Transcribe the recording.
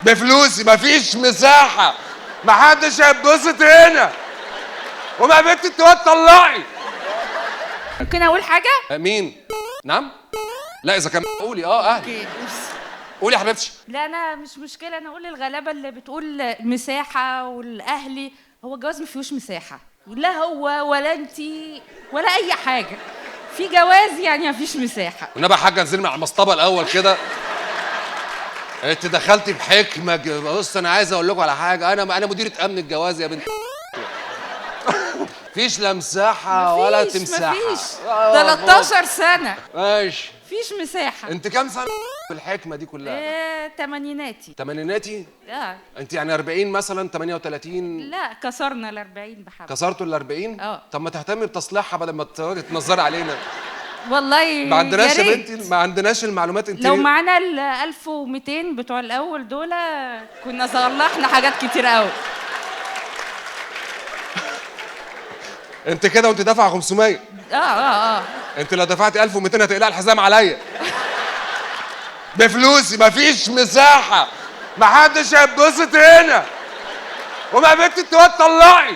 بفلوسي، مفيش مساحة، محدش هيتبسط هنا. وما يا بنت انت طلعي. ممكن اقول حاجه؟ مين؟ نعم؟ لا اذا كان قولي اهلي. قولي يا حبيبتي. لا انا مش مشكله، انا اقول للغلابه اللي بتقول مساحه والاهلي، هو الجواز ما فيهوش مساحه، لا هو ولا انتي ولا اي حاجه، في جواز يعني ما فيش مساحه. والنبي يا حاجه انزلي من على المصطبه الاول كده. انت دخلتي بحكمه. بص انا عايز اقول لكم على حاجه، انا مديره امن الجواز يا بنت. مفيش لا مساحه ولا تمساحه. مفيش 13 سنه ماشي. مفيش مساحه. انت كام سنه بالحكمه دي كلها؟ تمانيناتي. تمانيناتي؟ انت يعني 40 مثلا 38؟ لا كسرنا ال 40 بحبه. كسرتوا ال 40؟ طب ما تهتمي بتصليحها بدل ما تنظري علينا. والله ما عندناش يا بنتي، ما عندناش المعلومات. انت لو معانا ال 1200 بتوع الاول دول كنا صلحنا حاجات كتير قوي. انت كده وانت دافعه 500. انت لو دفعتي 1200 هتقلع الحزام عليا. بفلوسي، مفيش مساحه، محدش هيتبسط هنا. وما يا بنت انت طلعي.